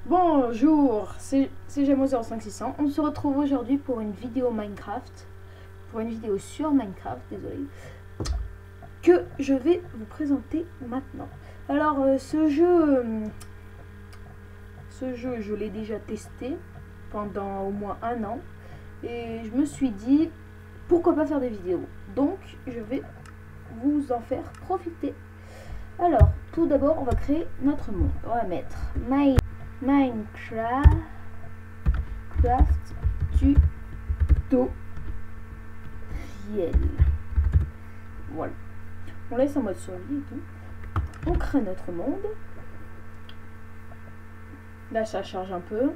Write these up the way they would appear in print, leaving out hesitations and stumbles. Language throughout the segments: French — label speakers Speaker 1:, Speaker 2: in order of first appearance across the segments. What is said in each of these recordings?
Speaker 1: Bonjour, c'est Jamo0561. On se retrouve aujourd'hui pour une vidéo Minecraft, pour une vidéo sur Minecraft, désolé, que je vais vous présenter maintenant. Alors ce jeu, je l'ai déjà testé pendant au moins un an et je me suis dit pourquoi pas faire des vidéos. Donc je vais vous en faire profiter. Alors tout d'abord on va créer notre monde. On va mettre Minecraft tutoriel. Voilà. On laisse en mode survie et tout. On crée notre monde. Là ça charge un peu.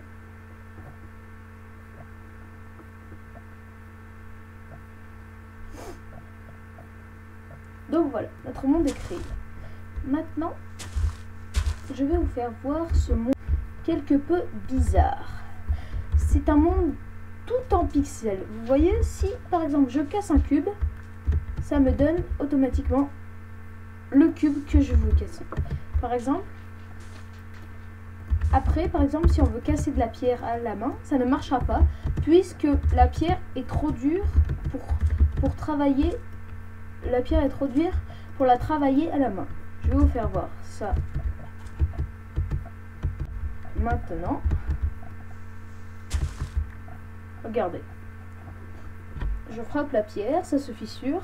Speaker 1: Donc voilà, notre monde est créé. Maintenant, je vais vous faire voir ce monde quelque peu bizarre. C'est un monde tout en pixels. Vous voyez, si par exemple je casse un cube, ça me donne automatiquement le cube que je veux casser. Par exemple, après, par exemple, si on veut casser de la pierre à la main, ça ne marchera pas puisque la pierre est trop dure pour travailler. La pierre est trop dure pour la travailler à la main. Je vais vous faire voir ça maintenant. Regardez. Je frappe la pierre, ça se fissure.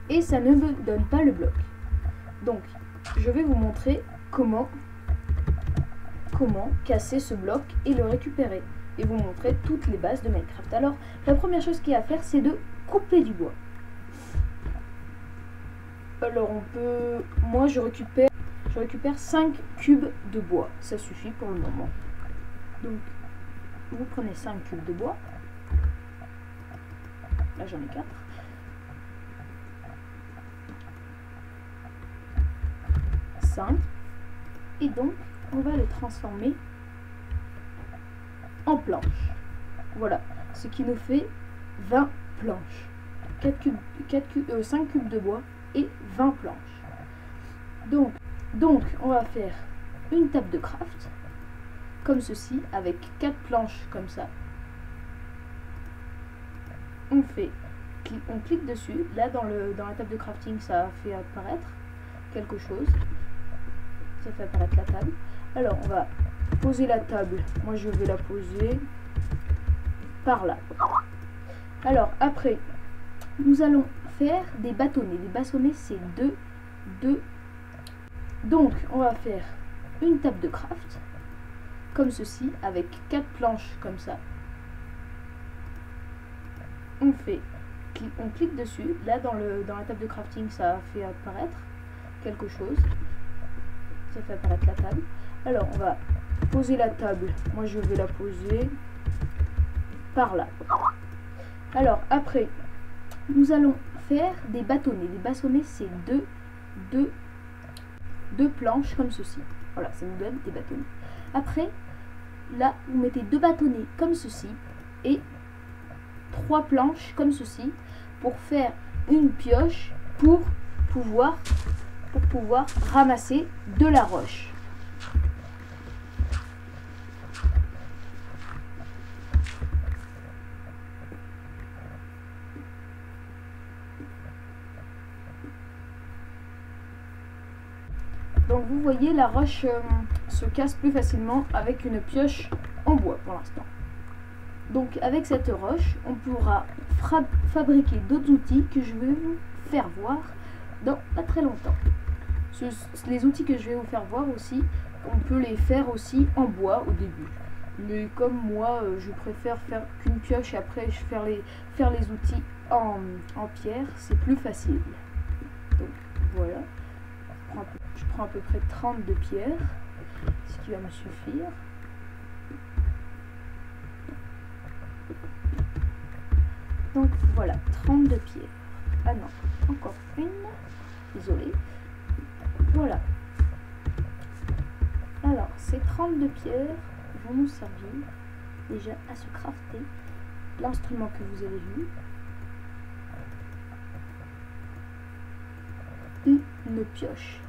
Speaker 1: Et ça ne me donne pas le bloc. Donc, je vais vous montrer comment casser ce bloc et le récupérer. Et vous montrer toutes les bases de Minecraft. Alors, la première chose qu'il y a à faire, c'est de couper du bois. Alors, on peut... Moi, je récupère 5 cubes de bois. Ça suffit pour le moment. Donc, vous prenez 5 cubes de bois. Là, j'en ai 4. Et donc, on va les transformer en planches. Voilà, ce qui nous fait 20 planches. 5 cubes de bois et 20 planches. Donc, on va faire une table de craft, comme ceci, avec 4 planches comme ça. On clique dessus. Là, dans la table de crafting, ça fait apparaître quelque chose. Ça fait apparaître la table. Alors, on va poser la table. Moi, je vais la poser par là. Alors, après, nous allons faire des bâtonnets. Les bâtonnets, c'est 2. Donc, on va faire une table de craft, comme ceci, avec 4 planches comme ça. On clique dessus. Là, dans la table de crafting, ça fait apparaître quelque chose. Ça fait apparaître la table. Alors, on va poser la table. Moi, je vais la poser par là. Alors, après, nous allons faire des bâtonnets. Les bâtonnets, c'est 2 planches comme ceci. Voilà, ça nous donne des bâtonnets. Après, là, vous mettez 2 bâtonnets comme ceci et 3 planches comme ceci pour faire une pioche pour pouvoir ramasser de la roche. Donc vous voyez, la roche se casse plus facilement avec une pioche en bois pour l'instant. Donc avec cette roche, on pourra fabriquer d'autres outils que je vais vous faire voir dans pas très longtemps. Les outils que je vais vous faire voir aussi, on peut les faire aussi en bois au début. Mais comme moi, je préfère faire qu'une pioche et après faire les outils en pierre, c'est plus facile. Donc voilà, je prends à peu près 32 pierres, ce qui va me suffire. Donc voilà, 32 pierres. Ah non, encore une. Désolé. Voilà. Alors, ces 32 pierres vont nous servir déjà à se crafter l'instrument que vous avez vu. Une pioche.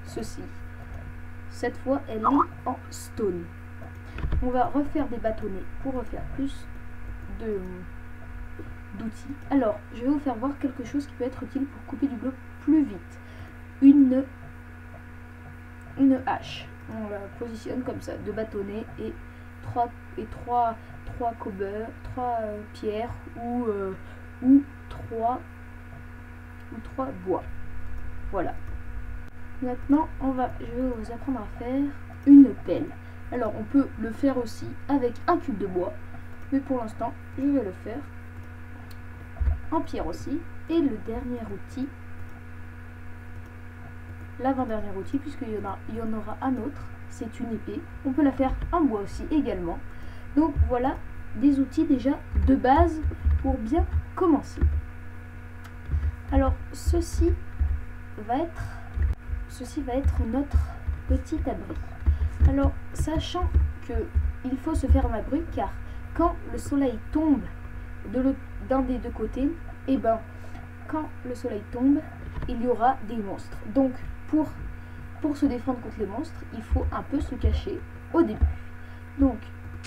Speaker 1: Ceci. Cette fois, elle est en stone. On va refaire des bâtonnets pour refaire plus d'outils. Alors, je vais vous faire voir quelque chose qui peut être utile pour couper du bois plus vite. Une hache. On la positionne comme ça, 2 bâtonnets et 3 pierres ou 3 bois. Voilà. Maintenant, je vais vous apprendre à faire une pelle. Alors, on peut le faire aussi avec un cube de bois, mais pour l'instant, je vais le faire en pierre aussi. Et le dernier outil, l'avant-dernier outil, puisqu'il y en aura un autre, c'est une épée. On peut la faire en bois aussi également. Donc voilà des outils déjà de base pour bien commencer. Alors ceci va être notre petit abri. Alors sachant que il faut se faire un abri, car quand le soleil tombe d'un des deux côtés, et ben quand le soleil tombe, il y aura des monstres. Donc pour se défendre contre les monstres, il faut un peu se cacher au début. Donc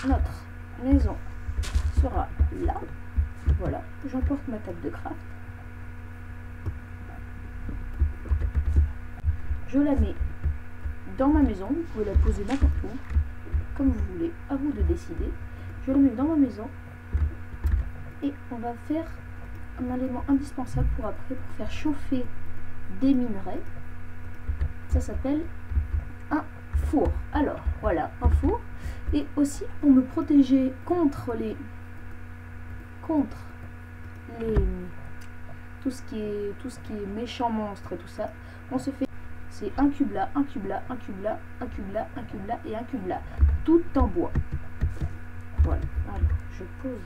Speaker 1: notre maison sera là. Voilà, j'emporte ma table de craft. Je la mets dans ma maison. Vous pouvez la poser n'importe où, comme vous voulez, à vous de décider. Je la mets dans ma maison et on va faire un élément indispensable pour faire chauffer des minerais. Ça s'appelle un four. Alors voilà, un four. Et aussi pour me protéger contre tout ce qui est méchants monstres et tout ça, on se fait, c'est un cube là, un cube là, un cube là, un cube là, un cube là et un cube là, tout en bois. Voilà. Alors je pose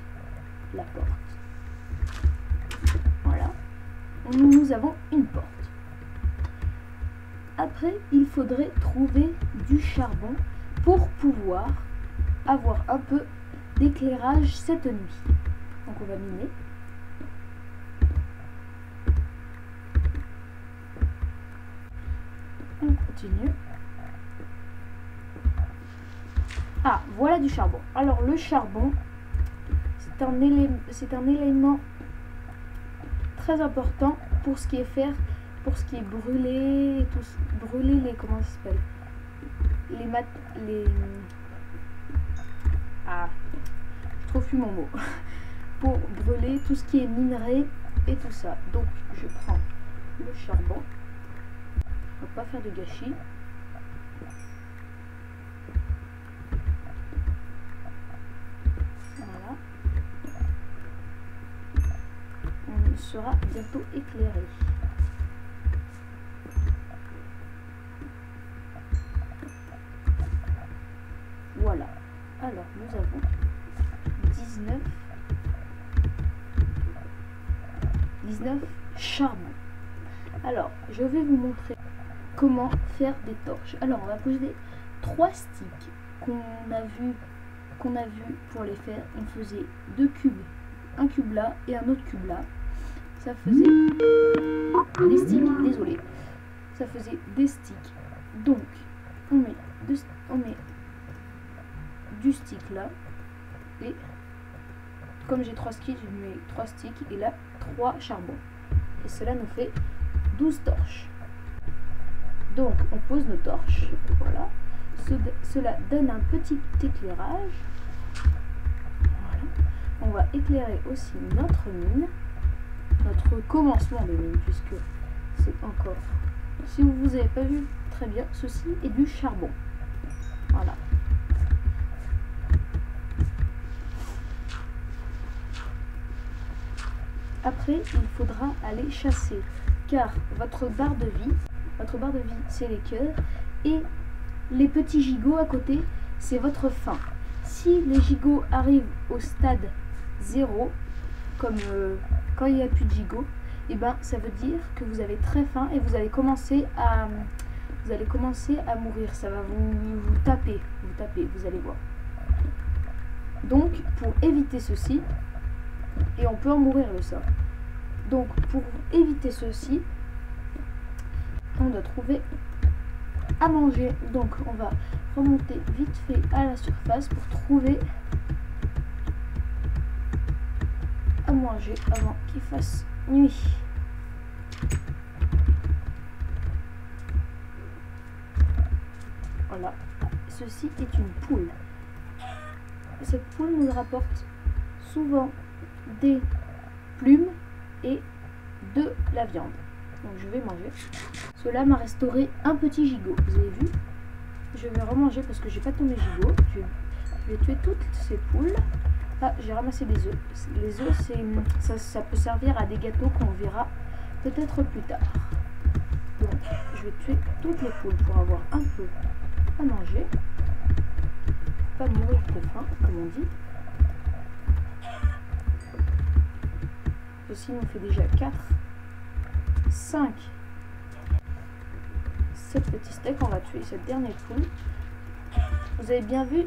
Speaker 1: la porte. Voilà. Nous avons une porte. Après, il faudrait trouver du charbon pour pouvoir avoir un peu d'éclairage cette nuit. Donc on va miner. On continue. Ah, voilà du charbon. Alors le charbon, c'est un élément très important pour ce qui est brûler, brûler les, comment ça s'appelle, je trouve plus mon mot, pour brûler tout ce qui est minerai et tout ça. Donc je prends le charbon, on va pas faire de gâchis. Voilà, on sera bientôt éclairé. Voilà, alors nous avons 19 charbons. Alors je vais vous montrer comment faire des torches. Alors on va poser 3 sticks qu'on a vu pour les faire. On faisait 2 cubes, un cube là et un autre cube là. Ça faisait des sticks, désolé, ça faisait des sticks. Donc on met du stick là, et comme j'ai 3 sticks, je mets 3 sticks et là 3 charbons, et cela nous fait 12 torches. Donc on pose nos torches, voilà, cela donne un petit éclairage. Voilà. On va éclairer aussi notre mine, notre commencement de mine, puisque c'est encore, si vous n'avez pas vu très bien, ceci est du charbon. Voilà. Après, il faudra aller chasser, car votre barre de vie c'est les cœurs, et les petits gigots à côté, c'est votre faim. Si les gigots arrivent au stade 0, comme quand il n'y a plus de gigots, et ben ça veut dire que vous avez très faim et vous allez commencer à mourir. Ça va vous taper, vous allez voir. Donc pour éviter ceci, et on peut en mourir de ça. Donc pour éviter ceci, on doit trouver à manger. Donc on va remonter vite fait à la surface pour trouver à manger avant qu'il fasse nuit. Voilà, ceci est une poule. Cette poule nous rapporte souvent des plumes et de la viande. Donc je vais manger. Cela m'a restauré un petit gigot. Vous avez vu? Je vais remanger parce que j'ai pas tous mes gigots. Je vais tuer toutes ces poules. Ah, j'ai ramassé des œufs. Les œufs, ça peut servir à des gâteaux qu'on verra peut-être plus tard. Donc je vais tuer toutes les poules pour avoir un peu à manger. Pas mourir de faim, comme on dit. Ceci nous fait déjà 4, 5, 7 petits steaks. On va tuer cette dernière poule. Vous avez bien vu,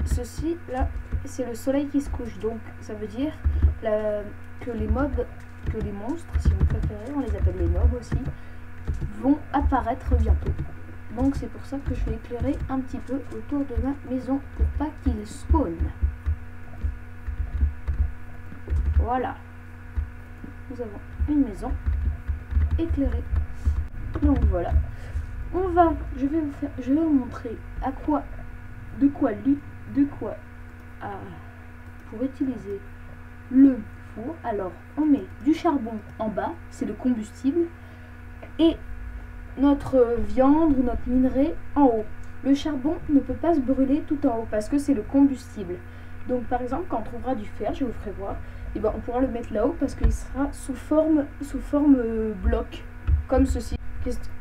Speaker 1: ceci là, c'est le soleil qui se couche. Donc ça veut dire que les mobs, que les monstres, si vous préférez, on les appelle les mobs aussi, vont apparaître bientôt. Donc c'est pour ça que je vais éclairer un petit peu autour de ma maison pour pas qu'ils spawnent. Voilà. Nous avons une maison éclairée. Donc voilà. Je vais vous montrer pour utiliser le four. Alors on met du charbon en bas, c'est le combustible, et notre viande ou notre minerai en haut. Le charbon ne peut pas se brûler tout en haut parce que c'est le combustible. Donc par exemple quand on trouvera du fer, je vous ferai voir, et ben on pourra le mettre là-haut parce qu'il sera sous forme bloc, comme ceci.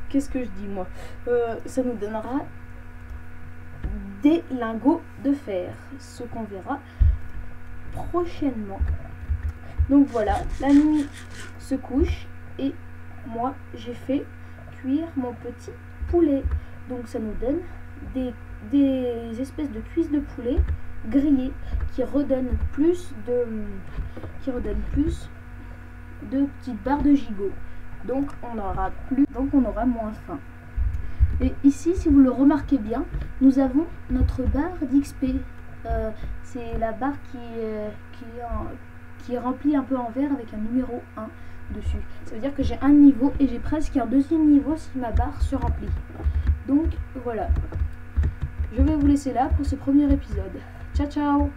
Speaker 1: Qu'est-ce que je dis moi? Ça nous donnera des lingots de fer, ce qu'on verra prochainement. Donc voilà, la nuit se couche et moi j'ai fait cuire mon petit poulet. Donc ça nous donne des espèces de cuisses de poulet grillées qui redonnent plus de petites barres de gigot. Donc on aura moins faim. Et ici, si vous le remarquez bien, nous avons notre barre d'XP. C'est la barre qui est remplie un peu en vert avec un numéro 1 dessus. Ça veut dire que j'ai un niveau et j'ai presque un deuxième niveau si ma barre se remplit. Donc voilà. Je vais vous laisser là pour ce premier épisode. Ciao ciao!